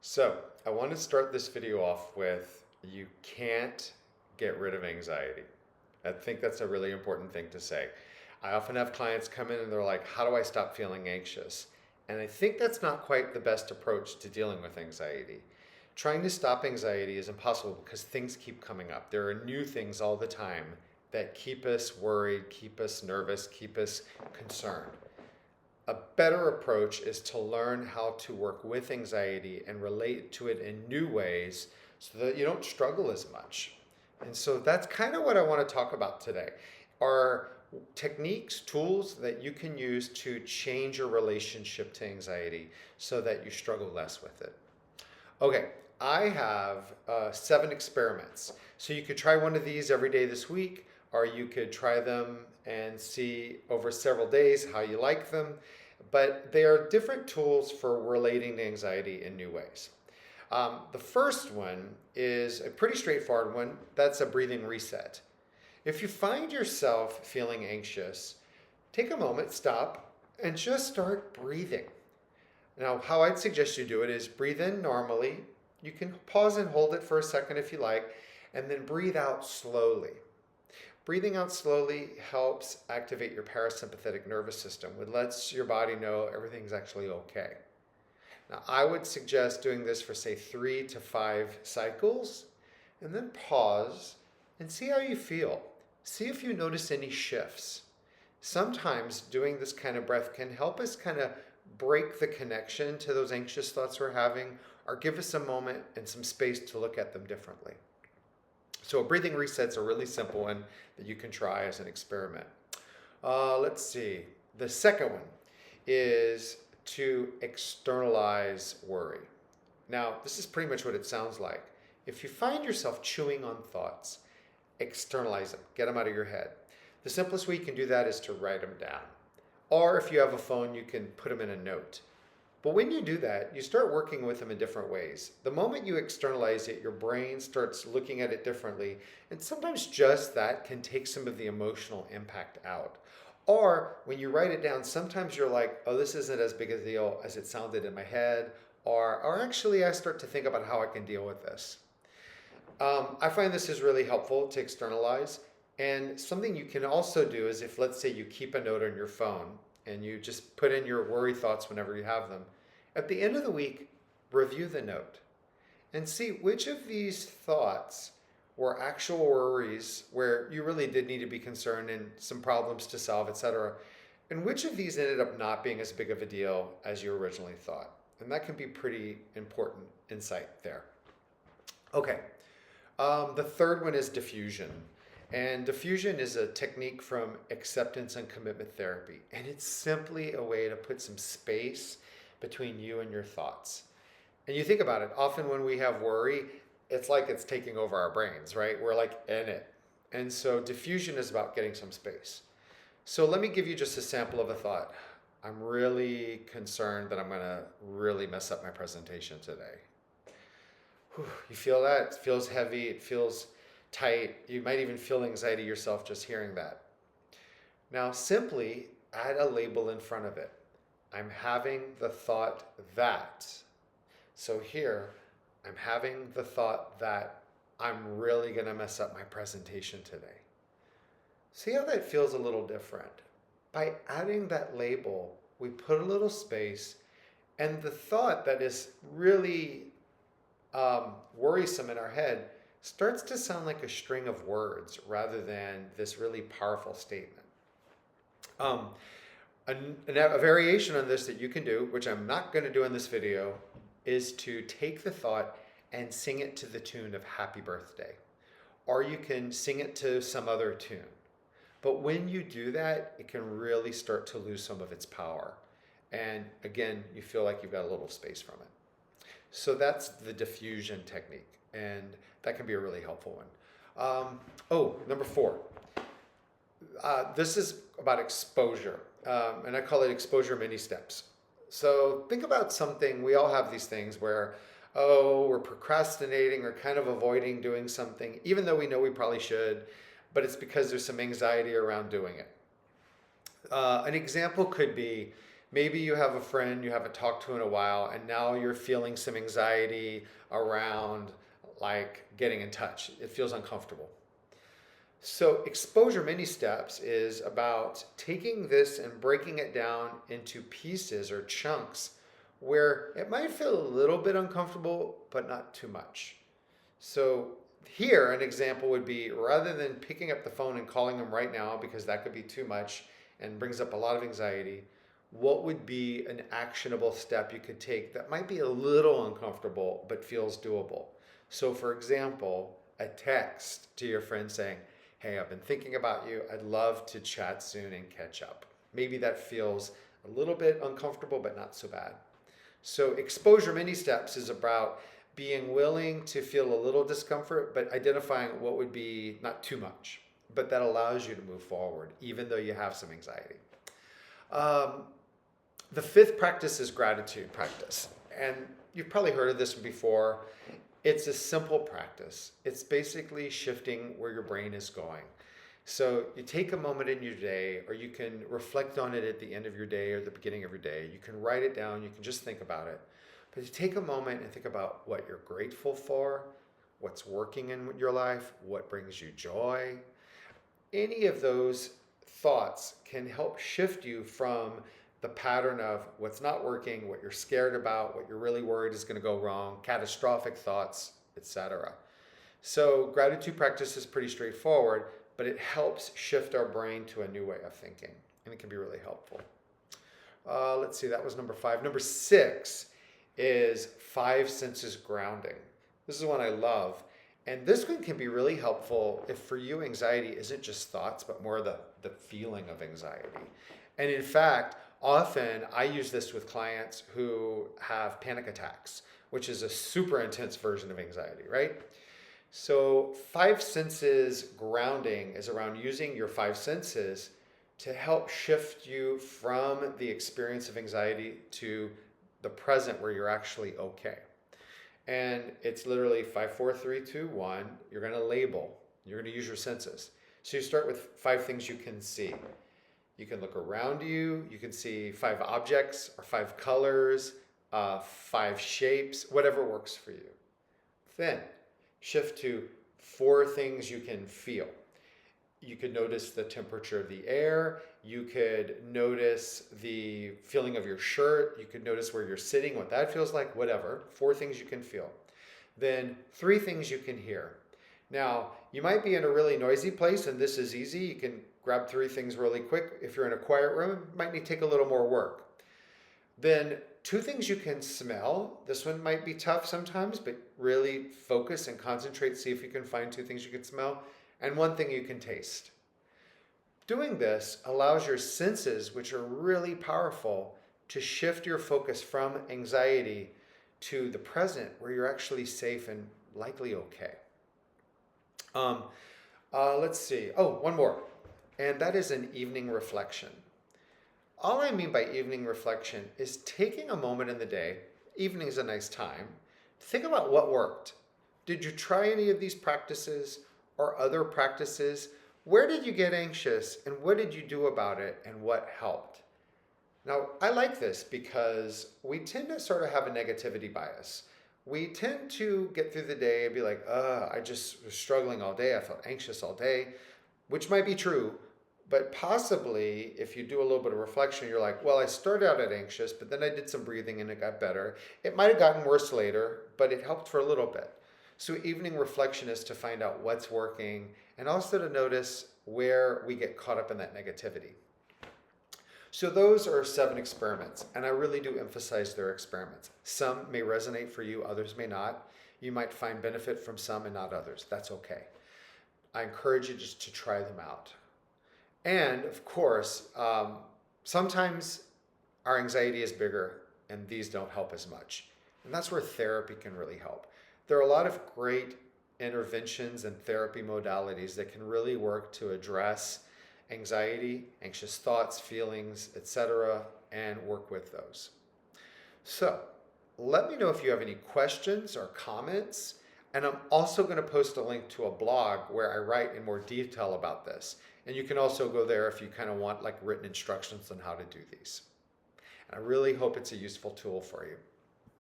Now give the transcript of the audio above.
So, I want to start this video off with you can't get rid of anxiety. I think that's a really important thing to say. I often have clients come in and they're like, how do I stop feeling anxious? And I think that's not quite the best approach to dealing with anxiety. Trying to stop anxiety is impossible because things keep coming up. There are new things all the time that keep us worried, keep us nervous, keep us concerned. A better approach is to learn how to work with anxiety and relate to it in new ways so that you don't struggle as much. And so that's kind of what I want to talk about today are techniques, tools that you can use to change your relationship to anxiety so that you struggle less with it. Okay, I have 7 experiments. So you could try one of these every day this week, or you could try them and see over several days how you like them. But they are different tools for relating to anxiety in new ways. The first one is a pretty straightforward one. That's a breathing reset. If you find yourself feeling anxious, take a moment, stop, and just start breathing. Now, how I'd suggest you do it is breathe in normally. You can pause and hold it for a second if you like, and then breathe out slowly. Breathing out slowly helps activate your parasympathetic nervous system, which lets your body know everything's actually okay. Now, I would suggest doing this for, say, 3 to 5 cycles, and then pause and see how you feel. See if you notice any shifts. Sometimes doing this kind of breath can help us kind of break the connection to those anxious thoughts we're having, or give us a moment and some space to look at them differently. So a breathing reset's a really simple one that you can try as an experiment. Let's see. The second one is to externalize worry. Now, this is pretty much what it sounds like. If you find yourself chewing on thoughts, externalize them. Get them out of your head. The simplest way you can do that is to write them down. Or if you have a phone, you can put them in a note. But when you do that, you start working with them in different ways. The moment you externalize it, your brain starts looking at it differently. And sometimes just that can take some of the emotional impact out. Or when you write it down, sometimes you're like, oh, this isn't as big a deal as it sounded in my head. Or actually, I start to think about how I can deal with this. I find this is really helpful to externalize. And something you can also do is if, let's say, you keep a note on your phone and you just put in your worry thoughts whenever you have them. At the end of the week, review the note and see which of these thoughts were actual worries where you really did need to be concerned and some problems to solve, etc. And which of these ended up not being as big of a deal as you originally thought. And that can be pretty important insight there. Okay, the third one is diffusion. And diffusion is a technique from acceptance and commitment therapy. And it's simply a way to put some space between you and your thoughts. And you think about it, often when we have worry, it's like it's taking over our brains, right? We're like in it. And so diffusion is about getting some space. So let me give you just a sample of a thought. I'm really concerned that I'm going to really mess up my presentation today. Whew, you feel that? It feels heavy. It feels tight. You might even feel anxiety yourself just hearing that. Now, simply add a label in front of it. I'm having the thought that. So here, I'm having the thought that I'm really going to mess up my presentation today. See how that feels a little different? By adding that label, we put a little space, and the thought that is really worrisome in our head starts to sound like a string of words rather than this really powerful statement. A variation on this that you can do, which I'm not going to do in this video, is to take the thought and sing it to the tune of Happy Birthday. Or you can sing it to some other tune. But when you do that, it can really start to lose some of its power. And again, you feel like you've got a little space from it. So that's the diffusion technique. And that can be a really helpful one. Number 4. This is about exposure. And I call it exposure mini steps. So think about something, we all have these things where, we're procrastinating or kind of avoiding doing something, even though we know we probably should, but it's because there's some anxiety around doing it. An example could be Maybe you have a friend you haven't talked to in a while, and now you're feeling some anxiety around like getting in touch. It feels uncomfortable. So, exposure mini steps is about taking this and breaking it down into pieces or chunks where it might feel a little bit uncomfortable, but not too much. So, here an example would be rather than picking up the phone and calling them right now, because that could be too much and brings up a lot of anxiety, what would be an actionable step you could take that might be a little uncomfortable but feels doable? So, for example, a text to your friend saying, "Hey, I've been thinking about you. I'd love to chat soon and catch up." Maybe that feels a little bit uncomfortable, but not so bad. So, exposure mini steps is about being willing to feel a little discomfort, but identifying what would be not too much, but that allows you to move forward, even though you have some anxiety. Um, the fifth practice is gratitude practice. And you've probably heard of this before. It's a simple practice. It's basically shifting where your brain is going. So you take a moment in your day, or you can reflect on it at the end of your day or the beginning of your day. You can write it down. You can just think about it. But you take a moment and think about what you're grateful for, what's working in your life, what brings you joy. Any of those thoughts can help shift you from the pattern of what's not working, what you're scared about, what you're really worried is going to go wrong, catastrophic thoughts, etc. So gratitude practice is pretty straightforward, but it helps shift our brain to a new way of thinking, and it can be really helpful. Let's see, that was number 5. Number 6 is 5 senses grounding. This is one I love. And this one can be really helpful if for you anxiety isn't just thoughts, but more the feeling of anxiety. And in fact, often I use this with clients who have panic attacks, which is a super intense version of anxiety, right? So 5 senses grounding is around using your 5 senses to help shift you from the experience of anxiety to the present where you're actually okay. And it's literally 5, 4, 3, 2, 1. You're going to label. You're going to use your senses. So you start with 5 things you can see. You can look around you. You can see 5 objects or 5 colors, 5 shapes, whatever works for you. Then shift to 4 things you can feel. You could notice the temperature of the air. You could notice the feeling of your shirt. You could notice where you're sitting, what that feels like, whatever. 4 things you can feel. Then 3 things you can hear. Now, you might be in a really noisy place, and this is easy. You can grab 3 things really quick. If you're in a quiet room, it might need to take a little more work. Then 2 things you can smell. This one might be tough sometimes, but really focus and concentrate. See if you can find 2 things you can smell. And 1 thing you can taste. Doing this allows your senses, which are really powerful, to shift your focus from anxiety to the present where you're actually safe and likely okay. Let's see. Oh, 1 more. And that is an evening reflection. All I mean by evening reflection is taking a moment in the day, evening is a nice time, to think about what worked. Did you try any of these practices or other practices? Where did you get anxious and what did you do about it and what helped? Now, I like this because we tend to sort of have a negativity bias. We tend to get through the day and be like, I just was struggling all day. I felt anxious all day, which might be true. But possibly, if you do a little bit of reflection, you're like, well, I started out at anxious, but then I did some breathing and it got better. It might have gotten worse later, but it helped for a little bit. So evening reflection is to find out what's working and also to notice where we get caught up in that negativity. So those are 7 experiments, and I really do emphasize they're experiments. Some may resonate for you, others may not. You might find benefit from some and not others. That's okay. I encourage you just to try them out. And of course, sometimes our anxiety is bigger and these don't help as much. And that's where therapy can really help. There are a lot of great interventions and therapy modalities that can really work to address anxiety, anxious thoughts, feelings, etc., and work with those. So let me know if you have any questions or comments. And I'm also going to post a link to a blog where I write in more detail about this. And you can also go there if you kind of want like written instructions on how to do these. I really hope it's a useful tool for you.